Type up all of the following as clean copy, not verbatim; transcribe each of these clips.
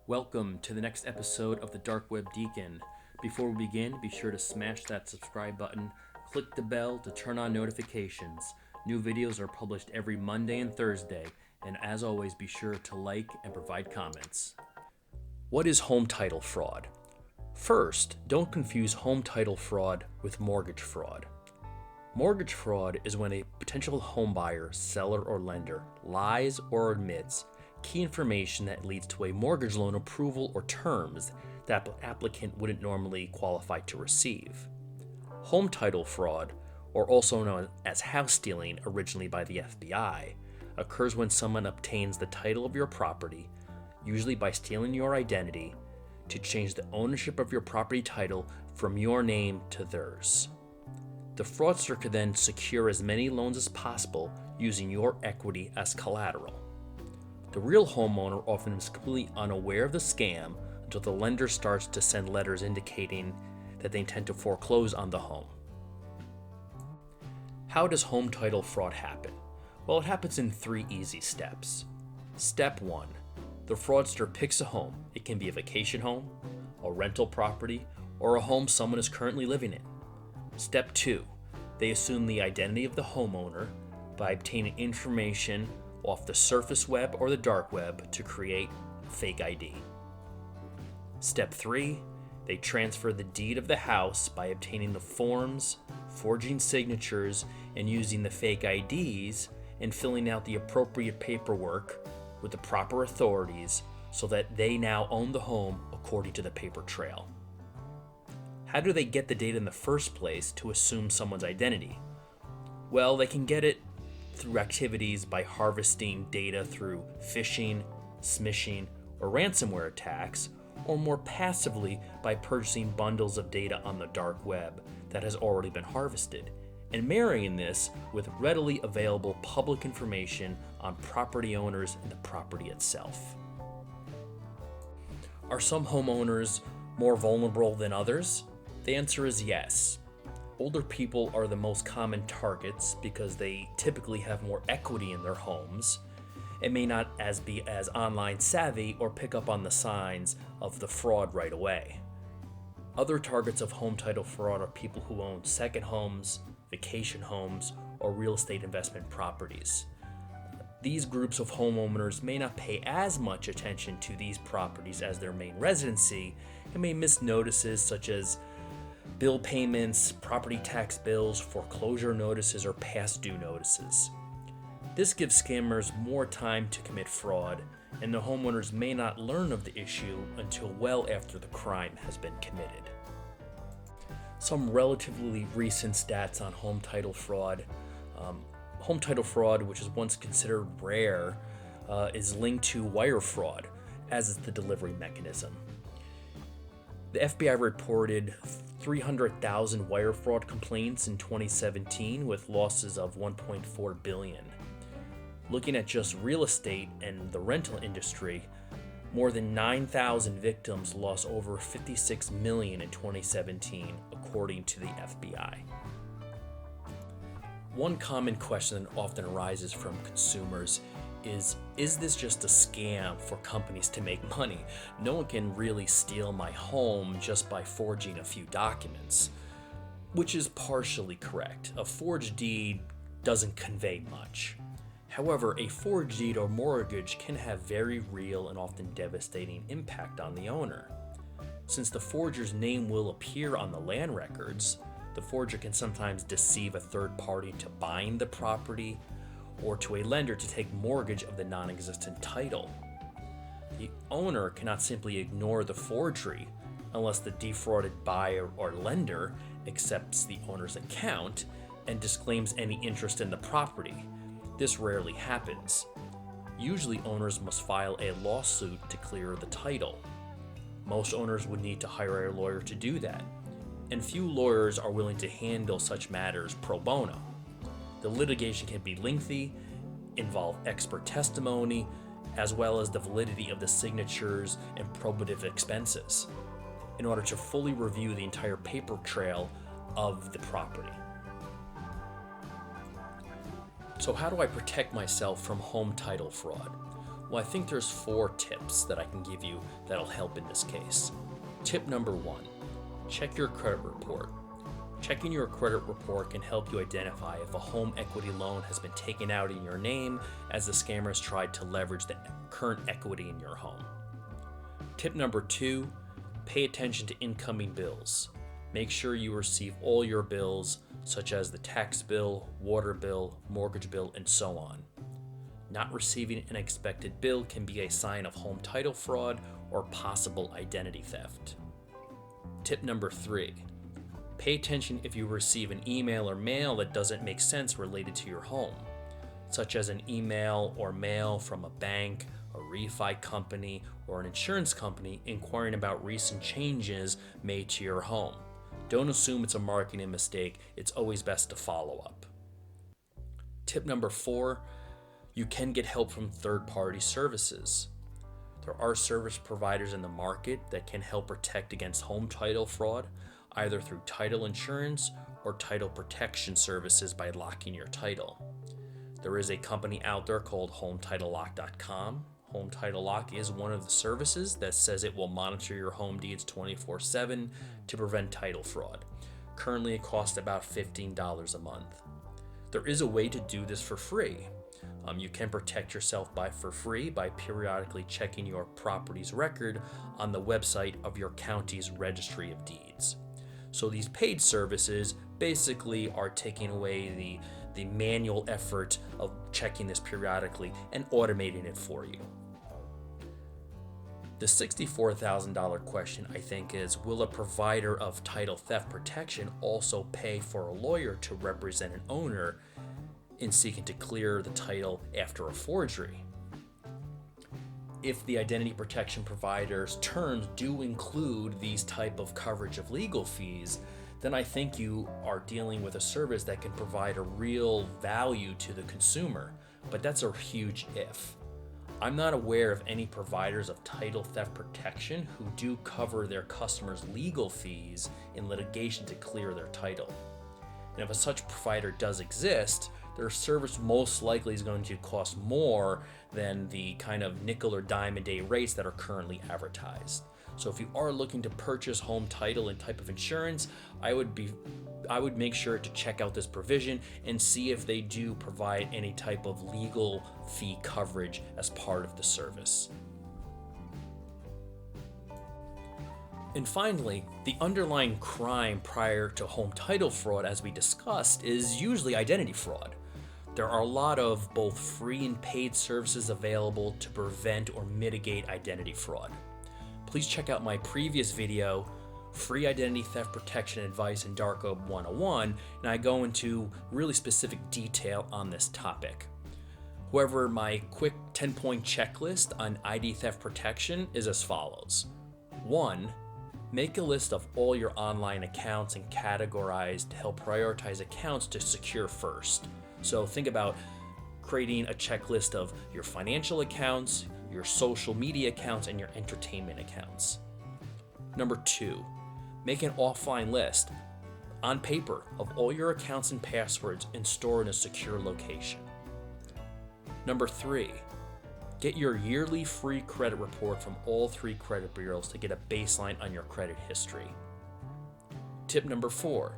Welcome to the next episode of the Dark Web Deacon. Before we begin, be sure to smash that subscribe button, click the bell to turn on notifications. New videos are published every Monday and Thursday, and as always, be sure to like and provide comments. What is home title fraud? First, don't confuse home title fraud with mortgage fraud. Mortgage fraud is when a potential home buyer, seller, or lender lies or omits key information that leads to a mortgage loan approval or terms that the applicant wouldn't normally qualify to receive. Home title fraud, or also known as house stealing originally by the FBI, occurs when someone obtains the title of your property, usually by stealing your identity, to change the ownership of your property title from your name to theirs. The fraudster could then secure as many loans as possible using your equity as collateral. The real homeowner often is completely unaware of the scam until the lender starts to send letters indicating that they intend to foreclose on the home. How does home title fraud happen? Well, it happens in 3 easy steps. Step 1. The fraudster picks a home. It can be a vacation home, a rental property, or a home someone is currently living in. Step 2. They assume the identity of the homeowner by obtaining information off the surface web or the dark web to create fake ID. Step 3. They transfer the deed of the house by obtaining the forms, forging signatures, and using the fake IDs and filling out the appropriate paperwork with the proper authorities so that they now own the home according to the paper trail. How do they get the data in the first place to assume someone's identity? Well, they can get it through activities by harvesting data through phishing, smishing, or ransomware attacks, or more passively by purchasing bundles of data on the dark web that has already been harvested, and marrying this with readily available public information on property owners and the property itself. Are some homeowners more vulnerable than others? The answer is yes. Older people are the most common targets because they typically have more equity in their homes and may not be as online savvy or pick up on the signs of the fraud right away. Other targets of home title fraud are people who own second homes, vacation homes, or real estate investment properties. These groups of homeowners may not pay as much attention to these properties as their main residency and may miss notices such as bill payments, property tax bills, foreclosure notices, or past due notices. This gives scammers more time to commit fraud, and the homeowners may not learn of the issue until well after the crime has been committed. Some relatively recent stats on home title fraud. Home title fraud, which was once considered rare, is linked to wire fraud, as is the delivery mechanism. The FBI reported 300,000 wire fraud complaints in 2017 with losses of $1.4 billion. Looking at just real estate and the rental industry, more than 9,000 victims lost over $56 million in 2017, according to the FBI. One common question that often arises from consumers is this just a scam for companies to make money? No one can really steal my home just by forging a few documents, which is partially correct. A forged deed doesn't convey much. However, a forged deed or mortgage can have very real and often devastating impact on the owner. Since the forger's name will appear on the land records, the forger can sometimes deceive a third party to buying the property or to a lender to take mortgage of the non-existent title. The owner cannot simply ignore the forgery unless the defrauded buyer or lender accepts the owner's account and disclaims any interest in the property. This rarely happens. Usually owners must file a lawsuit to clear the title. Most owners would need to hire a lawyer to do that, and few lawyers are willing to handle such matters pro bono. The litigation can be lengthy, involve expert testimony, as well as the validity of the signatures and probative expenses, in order to fully review the entire paper trail of the property. So how do I protect myself from home title fraud? Well, I think there's 4 tips that I can give you that'll help in this case. Tip number 1, check your credit report. Checking your credit report can help you identify if a home equity loan has been taken out in your name as the scammers tried to leverage the current equity in your home. Tip number 2, pay attention to incoming bills. Make sure you receive all your bills, such as the tax bill, water bill, mortgage bill, and so on. Not receiving an expected bill can be a sign of home title fraud or possible identity theft. Tip number 3, pay attention if you receive an email or mail that doesn't make sense related to your home, such as an email or mail from a bank, a refi company, or an insurance company inquiring about recent changes made to your home. Don't assume it's a marketing mistake. It's always best to follow up. Tip number 4, you can get help from third-party services. There are service providers in the market that can help protect against home title fraud, either through title insurance or title protection services by locking your title. There is a company out there called HomeTitleLock.com. Home Title Lock is one of the services that says it will monitor your home deeds 24/7 to prevent title fraud. Currently, it costs about $15 a month. There is a way to do this for free. You can protect yourself for free by periodically checking your property's record on the website of your county's registry of deeds. So these paid services basically are taking away the manual effort of checking this periodically and automating it for you. The $64,000 question, I think, is, will a provider of title theft protection also pay for a lawyer to represent an owner in seeking to clear the title after a forgery? If the identity protection provider's terms do include these type of coverage of legal fees, then I think you are dealing with a service that can provide a real value to the consumer. But that's a huge if. I'm not aware of any providers of title theft protection who do cover their customers' legal fees in litigation to clear their title. And if a such provider does exist, their service most likely is going to cost more than the kind of nickel or dime a day rates that are currently advertised. So if you are looking to purchase home title and type of insurance, I would make sure to check out this provision and see if they do provide any type of legal fee coverage as part of the service. And finally, the underlying crime prior to home title fraud, as we discussed, is usually identity fraud. There are a lot of both free and paid services available to prevent or mitigate identity fraud. Please check out my previous video, Free Identity Theft Protection Advice in Dark Web 101, and I go into really specific detail on this topic. However, my quick 10-point checklist on ID theft protection is as follows. 1. Make a list of all your online accounts and categorize to help prioritize accounts to secure first. So think about creating a checklist of your financial accounts, your social media accounts, and your entertainment accounts. Number 2, make an offline list on paper of all your accounts and passwords and store in a secure location. Number 3, get your yearly free credit report from all 3 credit bureaus to get a baseline on your credit history. Tip number 4,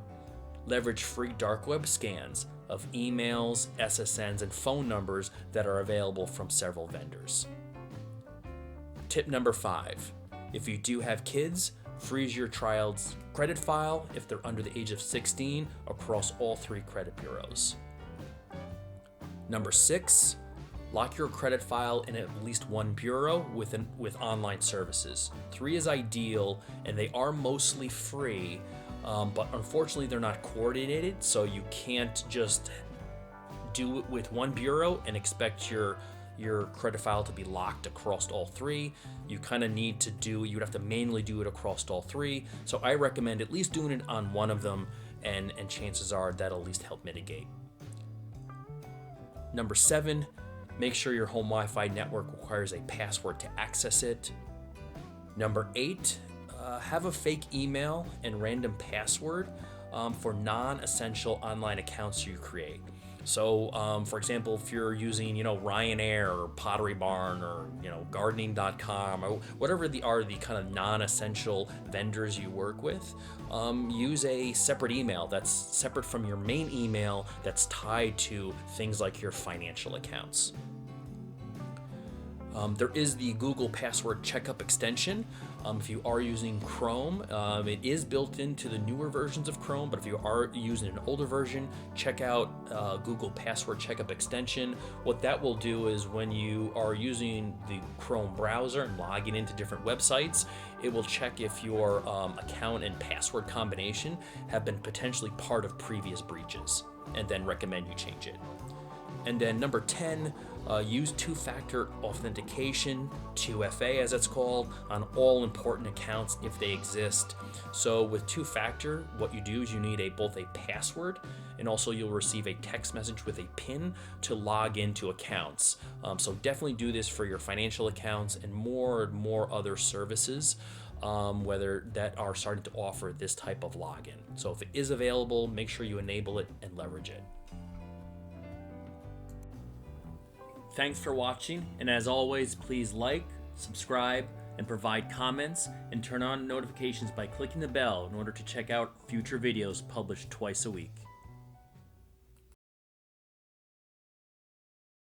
leverage free dark web scans of emails, SSNs, and phone numbers that are available from several vendors. Tip number 5, if you do have kids, freeze your child's credit file if they're under the age of 16 across all 3 credit bureaus. Number 6, lock your credit file in at least 1 bureau with online services. 3 is ideal, and they are mostly free, but unfortunately they're not coordinated, so you can't just do it with 1 bureau and expect your credit file to be locked across all 3. You kind of need to you'd have to manually do it across all 3. So I recommend at least doing it on one of them, and chances are that'll at least help mitigate. Number 7, make sure your home Wi-Fi network requires a password to access it. Number 8, have a fake email and random password for non-essential online accounts you create. So, for example, if you're using, Ryanair or Pottery Barn or, gardening.com or whatever are the kind of non-essential vendors you work with, use a separate email that's separate from your main email that's tied to things like your financial accounts. There is the Google Password Checkup extension. If you are using Chrome, it is built into the newer versions of Chrome, but if you are using an older version, check out Google Password Checkup extension. What that will do is when you are using the Chrome browser and logging into different websites, it will check if your account and password combination have been potentially part of previous breaches, and then recommend you change it. And then number 10, use two-factor authentication, 2FA as it's called, on all important accounts if they exist. So with two-factor, what you do is you need both a password, and also you'll receive a text message with a PIN to log into accounts. So definitely do this for your financial accounts and more other services, whether that are starting to offer this type of login. So if it is available, make sure you enable it and leverage it. Thanks for watching, and as always, please like, subscribe, and provide comments, and turn on notifications by clicking the bell in order to check out future videos published twice a week.